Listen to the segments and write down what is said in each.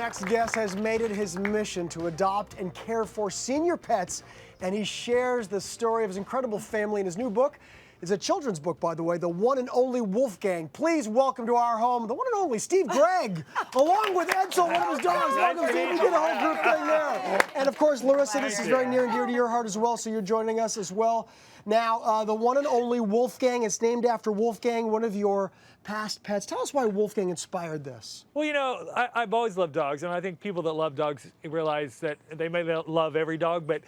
next guest has made it his mission to adopt and care for senior pets, and he shares the story of his incredible family in his new book. It's a children's book, by the way, The One and Only Wolfgang. Please welcome to our home the one and only Steve Greig, along with Edsel, one of his dogs. Welcome, Steve. We did a whole group thing there. And, of course, Larissa, this is very near and dear to your heart as well, so you're joining us as well. Now, The One and Only Wolfgang, it's named after Wolfgang, one of your past pets. Tell us why Wolfgang inspired this. Well, you know, I've always loved dogs, and I think people that love dogs realize that they may not love every dog, but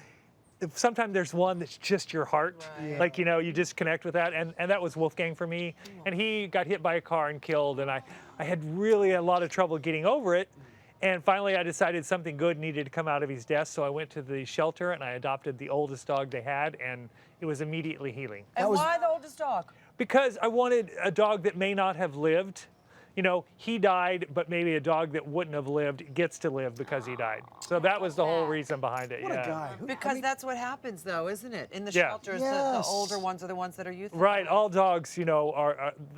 sometimes there's one that's just your heart. Right. Like, you know, you just connect with that, and that was Wolfgang for me. And he got hit by a car and killed, and I had really a lot of trouble getting over it. And finally, I decided something good needed to come out of his death, so I went to the shelter and I adopted the oldest dog they had, and it was immediately healing. And why the oldest dog? Because I wanted a dog that may not have lived. You know, he died, but maybe a dog that wouldn't have lived gets to live because he died. So that was the whole reason behind it. What a guy. Because that's what happens, though, isn't it? In the shelters, the older ones are the ones that are euthanized. Right. All dogs, you know,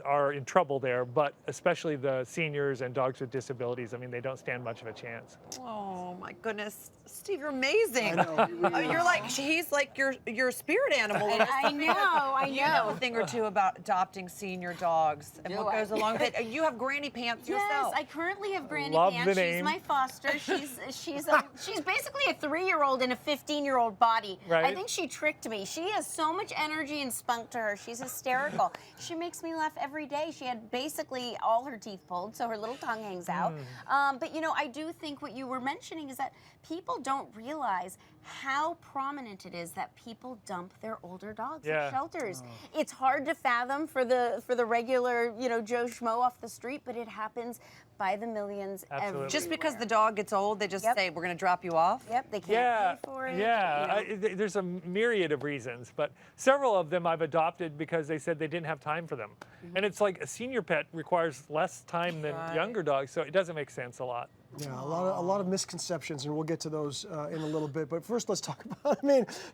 are in trouble there, but especially the seniors and dogs with disabilities. I mean, they don't stand much of a chance. Oh my goodness, Steve, you're amazing. I know, You're like, he's like your spirit animal. I know. You know a thing or two about adopting senior dogs and what goes along with it. You have Granny Pants yourself. Yes, I currently have Granny Love Pants. the name. She's my foster. She's basically a 3-year-old in a 15-year-old body. Right. I think she tricked me. She has so much energy and spunk to her. She's hysterical. She makes me laugh every day. She had basically all her teeth pulled, so her little tongue hangs out. But you know, I do think what you were mentioning is that people don't realize how prominent it is that people dump their older dogs in shelters. It's hard to fathom for the regular, you know, Joe Schmo off the street, but it happens by the millions. Absolutely. Just because the dog gets old, they just say, we're going to drop you off? Yep, they can't pay for it. Yeah, you know. there's a myriad of reasons, but several of them I've adopted because they said they didn't have time for them. And it's like a senior pet requires less time than younger dogs, so it doesn't make sense a lot. Yeah, a lot of misconceptions, and we'll get to those in a little bit. But first, let's talk about,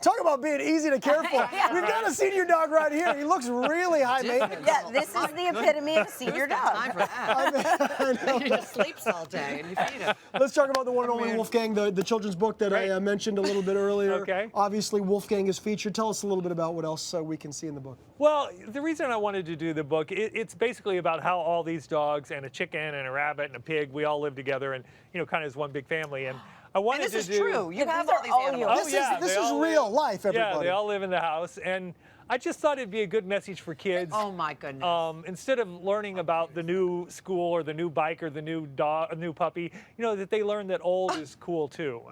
talk about being easy to care for. We've got a senior dog right here. He looks really high maintenance. Yeah, this is the epitome of a senior dog. Time for that. He just sleeps all day and you feed him. Let's talk about The One and Only Wolfgang, the children's book that I mentioned a little bit earlier. Okay. Obviously, Wolfgang is featured. Tell us a little bit about what else we can see in the book. Well, the reason I wanted to do the book, it's basically about how all these dogs and a chicken and a rabbit and a pig, we all live together and, you know, kind of as one big family. And I wanted And this to is do... true. You have all these animals. This is real life, everybody. Yeah, they all live in the house. And I just thought it'd be a good message for kids. Oh my goodness. Instead of learning about the new school or the new bike or the new dog, new puppy, you know, that they learn that old is cool too.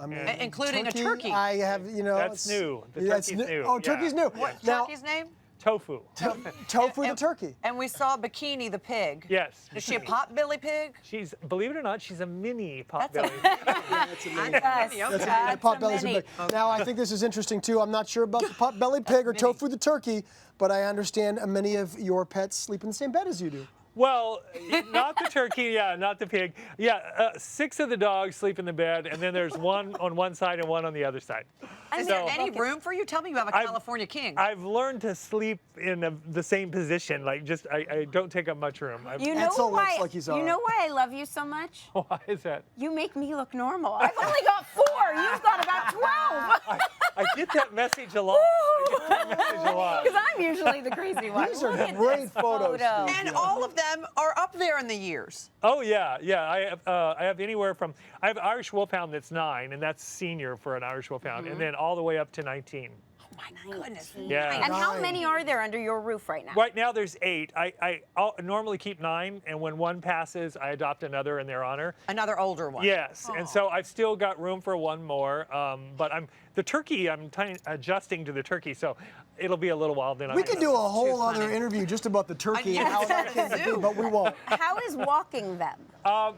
Including a turkey. I have, you know. That's new. The turkey's new. Oh, turkey's new. What's Now, turkey's name? Tofu. Tofu the turkey. And we saw Bikini the pig. Yes. Is she a potbelly pig? She's, believe it or not, she's a mini potbelly. Potbelly's a big. Now, I think this is interesting too. I'm not sure about the potbelly pig or Tofu the turkey, but I understand many of your pets sleep in the same bed as you do. Well, not the turkey, not the pig. 6 of the dogs sleep in the bed, and then there's one on one side and one on the other side. Is there any room for you? Tell me you have a California king. I've learned to sleep in the same position. Like, just I don't take up much room. You know why? You know why I love you so much? Why is that? You make me look normal. I've only got 4. You've got about 12. I get that message a lot. Because I'm usually the crazy one. These are great photos. And all of them are up there in the years. Oh yeah. I have anywhere from I have Irish Wolfhound that's 9, and that's senior for an Irish Wolfhound, and then all the way up to 19. Oh my goodness. Yeah. And how many are there under your roof right now? Right now there's 8. I'll normally keep 9, and when one passes, I adopt another in their honor. Another older one. Yes, and so I've still got room for one more. But the turkey, I'm adjusting to the turkey, so it'll be a little while. Then we could do a whole other interview just about the turkey and how that came to be, but we won't. How is walking them?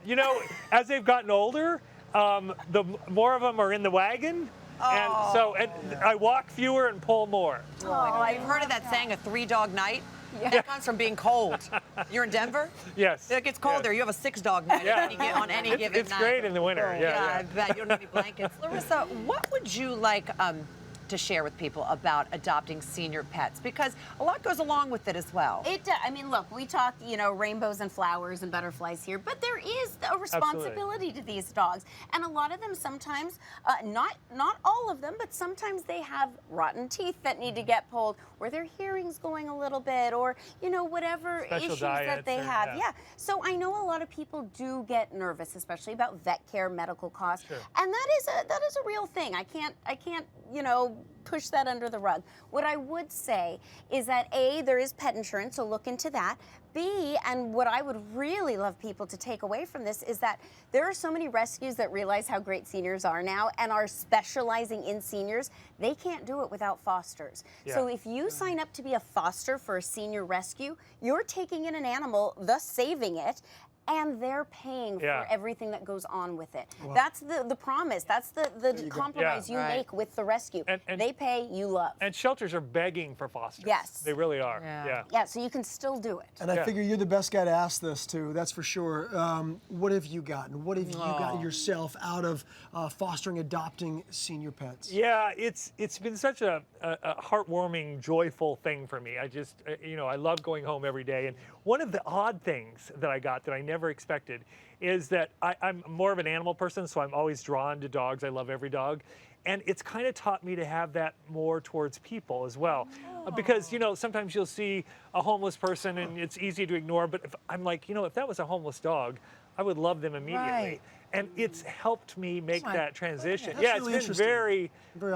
You know, as they've gotten older, the more of them are in the wagon. And so I walk fewer and pull more. Oh, I've heard of that saying, a 3-dog night. That comes from being cold. You're in Denver? Yes. It gets cold there. You have a 6-dog night on any given night. It's great in the winter. I bet you don't have any blankets. Larissa, what would you like to share with people about adopting senior pets? Because a lot goes along with it as well. I mean, look, we talk, you know, rainbows and flowers and butterflies here, but there is a responsibility to these dogs. And a lot of them sometimes, not all of them, but sometimes they have rotten teeth that need to get pulled, or their hearing's going a little bit, or, you know, whatever Special issues that they diets, have. Yeah. So I know a lot of people do get nervous, especially about vet care, medical costs. Sure. And that is a real thing. I can't, you know, push that under the rug. What I would say is that A, there is pet insurance, so look into that. B, and what I would really love people to take away from this is that there are so many rescues that realize how great seniors are now and are specializing in seniors. They can't do it without fosters. Yeah. So if you sign up to be a foster for a senior rescue, you're taking in an animal, thus saving it, and they're paying for everything that goes on with it. Wow. That's the promise. That's the compromise you make with the rescue. And they pay, you love. And shelters are begging for fosters. Yes. They really are. Yeah, so you can still do it. And I figure you're the best guy to ask this to, that's for sure. What have you gotten? What have you gotten yourself out of fostering, adopting senior pets? Yeah, it's been such a heartwarming, joyful thing for me. I just, you know, I love going home every day. And one of the odd things that I got that I never expected is that I'm more of an animal person, so I'm always drawn to dogs. I love every dog. And it's kind of taught me to have that more towards people as well. Because, you know, sometimes you'll see a homeless person and it's easy to ignore, but if I'm like, you know, if that was a homeless dog, I would love them immediately. Right. And it's helped me make that transition. That's Yeah, really it's been interesting.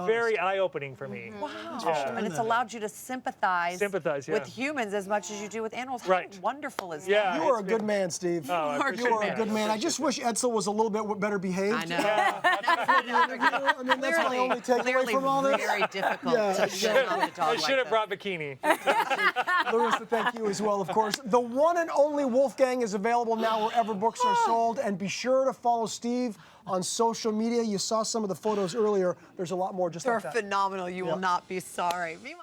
very eye-opening for me. Wow. Yeah. And it's allowed you to sympathize yeah. with humans as much as you do with animals. Right. How wonderful is Yeah. that? You are a good man, Steve. Oh, I appreciate You are a that. good man. I just wish Edsel was a little bit better behaved. I know. I mean, that's my only takeaway from all this. Very difficult to show off a dog I should have brought bikini. Louis, thank you as well, of course. The one and only Wolfgang is available now wherever books are sold. And be sure to follow Steve on social media. You saw some of the photos earlier. There's a lot more just like that. They're phenomenal. You will not be sorry. Meanwhile